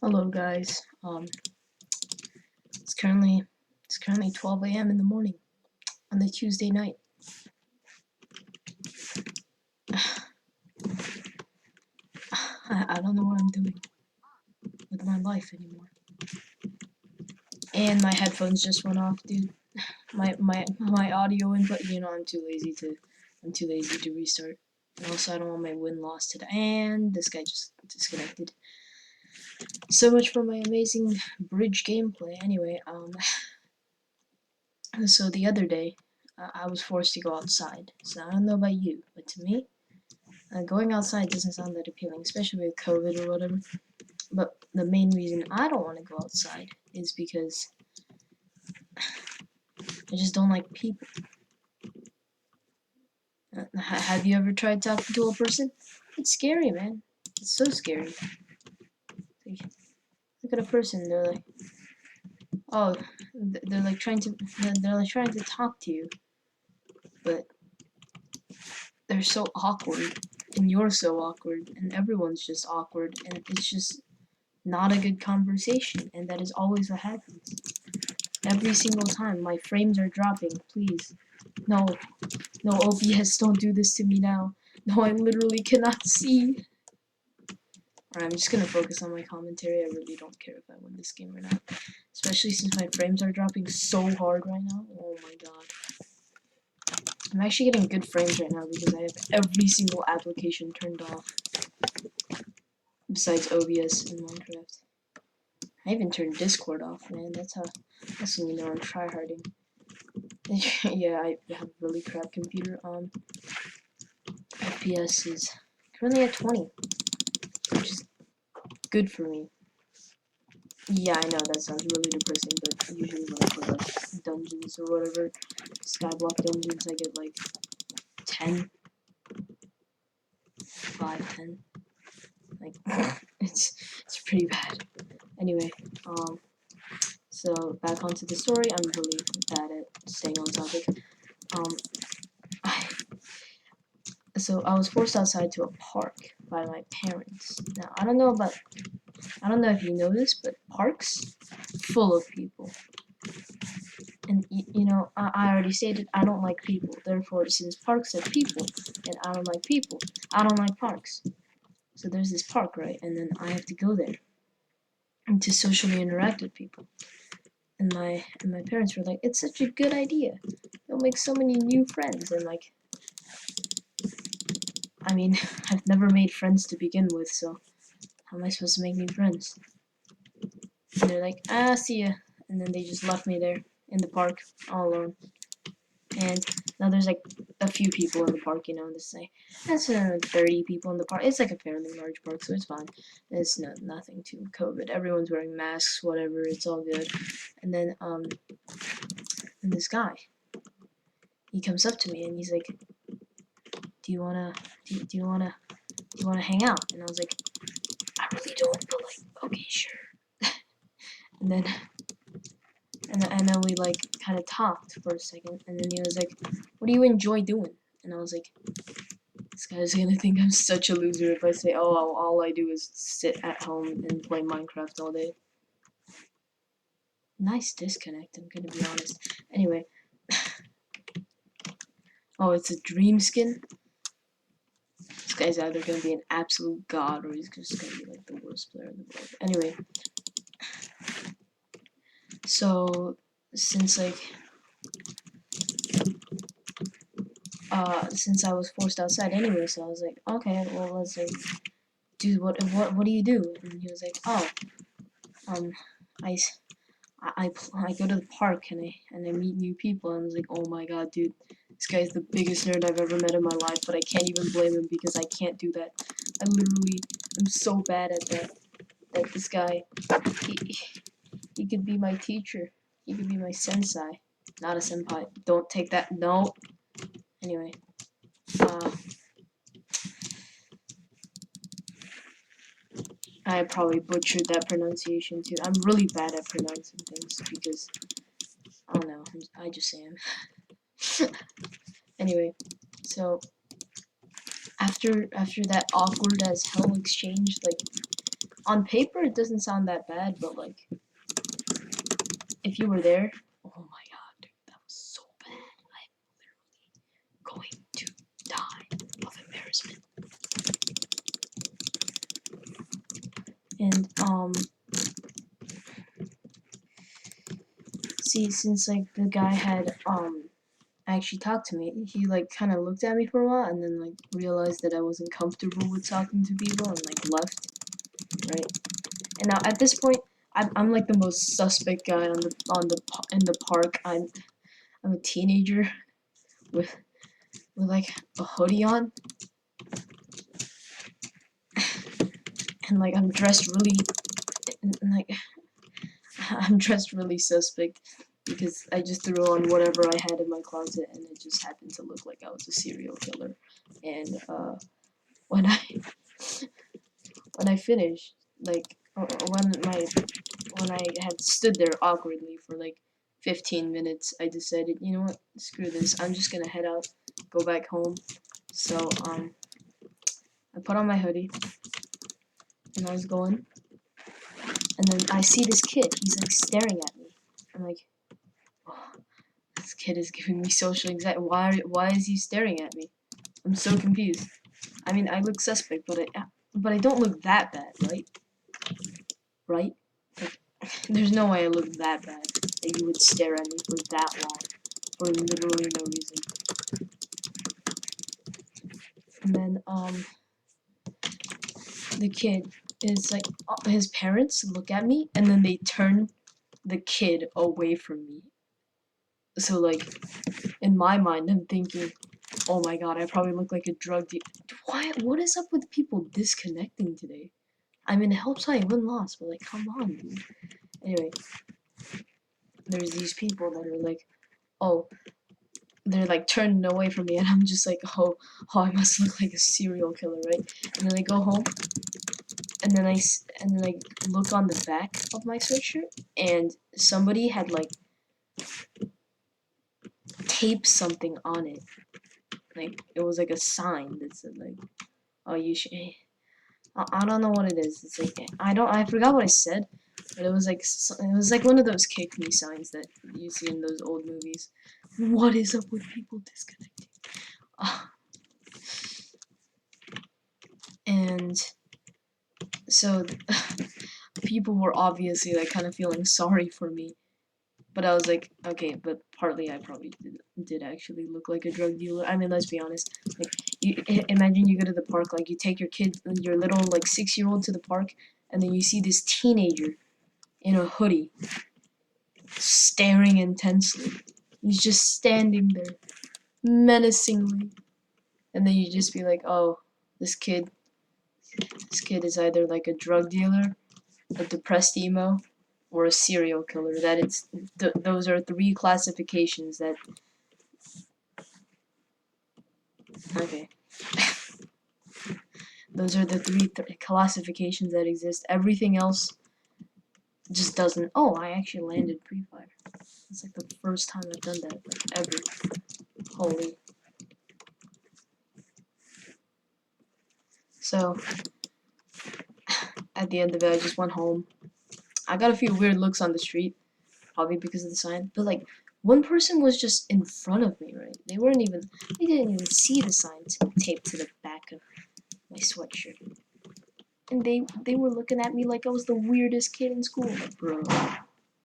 Hello guys. It's currently 12 a.m. in the morning on the Tuesday night. I don't know what I'm doing with my life anymore. And my headphones just went off, dude. My audio input. I'm too lazy to restart. And also I don't want my win loss today. And this guy just disconnected. So much for my amazing bridge gameplay. Anyway, so the other day I was forced to go outside. So I don't know about you, but to me, going outside doesn't sound that appealing, especially with COVID or whatever. But the main reason I don't want to go outside is because I just don't like people. Have you ever tried talking to a person? It's scary, man. It's so scary. Look at a person. They're like, oh, they're like trying to talk to you, but they're so awkward, and you're so awkward, and everyone's just awkward, and it's just not a good conversation, and that is always what happens. Every single time. My frames are dropping, please. No. No, OBS, don't do this to me now. No, I literally cannot see. Alright, I'm just gonna focus on my commentary. I really don't care if I win this game or not. Especially since my frames are dropping so hard right now. Oh my god. I'm actually getting good frames right now because I have every single application turned off. Besides OBS and Minecraft. I even turned Discord off, man. That's when you know I'm tryharding. Yeah, I have a really crap computer. FPS is currently at 20, which is good for me. Yeah, I know that sounds really depressing, but usually when I play like dungeons or whatever, skyblock dungeons, I get like 10, 5, 10. Like it's pretty bad. Anyway, so back onto the story. I'm really bad at staying on topic. So I was forced outside to a park by my parents. Now I don't know if you know this, but parks full of people. And I already stated I don't like people. Therefore, since parks have people, and I don't like people, I don't like parks. So there's this park, right? And then I have to go there and to socially interact with people. And my parents were like, "It's such a good idea. You'll make so many new friends." And like, I mean, I've never made friends to begin with, so how am I supposed to make new friends? And they're like, "Ah, see ya." And then they just left me there in the park all alone. And now there's like a few people in the park, there's like that's 30 people in the park. It's like a fairly large park, so it's fine. It's nothing too COVID. Everyone's wearing masks, whatever. It's all good. And then and this guy, he comes up to me and he's like, "Do you wanna hang out?" And I was like, "I really don't, but like, okay, sure." and then we like kind of talked for a second, and then he was like, "What do you enjoy doing?" And I was like, this guy's gonna think I'm such a loser if I say, "Oh, all I do is sit at home and play Minecraft all day." Nice disconnect, I'm gonna be honest. Anyway. Oh, it's a dream skin? This guy's either gonna be an absolute god or he's just gonna be like the worst player in the world. Anyway. So, since I was forced outside anyway, so I was like, okay, well, let's like, dude, what do you do? And he was like, oh, I go to the park and I meet new people, and I was like, oh my god, dude, this guy's the biggest nerd I've ever met in my life, but I can't even blame him because I can't do that. I literally am so bad at that this guy, he could be my teacher. He could be my sensei. Not a senpai. Don't take that. No. Anyway. I probably butchered that pronunciation too. I'm really bad at pronouncing things because I don't know. I just am. Anyway, so after that awkward as hell exchange, like on paper it doesn't sound that bad, but like if you were there, oh my god, dude, that was so bad. I'm literally going to die of embarrassment. And see, since like the guy had actually talked to me, he like kind of looked at me for a while and then like realized that I wasn't comfortable with talking to people and like left, right? And now at this point, I'm like the most suspect guy in the park. I'm a teenager with like a hoodie on, and like I'm dressed really and, like I'm dressed really suspect because I just threw on whatever I had in my closet and it just happened to look like I was a serial killer. And when I when I finished, like when I had stood there awkwardly for like 15 minutes, I decided, you know what, screw this. I'm just gonna head out, go back home. So I put on my hoodie and I was going, and then I see this kid. He's like staring at me. I'm like, oh, this kid is giving me social anxiety. Why is he staring at me? I'm so confused. I mean, I look suspect, but I don't look that bad, right? Right? Like, there's no way I look that bad that you would stare at me for that long, for literally no reason. And then the kid is like, his parents look at me, and then they turn the kid away from me. So like, in my mind, I'm thinking, oh my god, I probably look like a drug dealer. What is up with people disconnecting today? I mean, it helps I win loss, but like, come on, dude. Anyway, there's these people that are like, oh, they're like turning away from me, and I'm just like, oh, I must look like a serial killer, right? And then I go home, and then I look on the back of my sweatshirt, and somebody had like taped something on it, like it was like a sign that said like, oh, you should. I don't know what it is. It's like I forgot what I said, but it was like one of those kick me signs that you see in those old movies. What is up with people disconnecting? And so people were obviously like kind of feeling sorry for me, but I was like, okay, but partly I probably did actually look like a drug dealer. I mean, let's be honest. Like, imagine you go to the park, like you take your little like 6-year-old to the park, and then you see this teenager in a hoodie staring intensely. He's just standing there menacingly, and then you just be like, oh, this kid is either like a drug dealer, a depressed emo, or a serial killer. Those are 3 classifications that. Okay. Those are the 3 classifications that exist. Everything else just doesn't. Oh, I actually landed pre-fire. It's like the first time I've done that, like ever. Holy. So, at the end of it, I just went home. I got a few weird looks on the street, probably because of the sign. But like, one person was just in front of me, right? They didn't even see the sign taped to the back of my sweatshirt. And they were looking at me like I was the weirdest kid in school. Like, bro,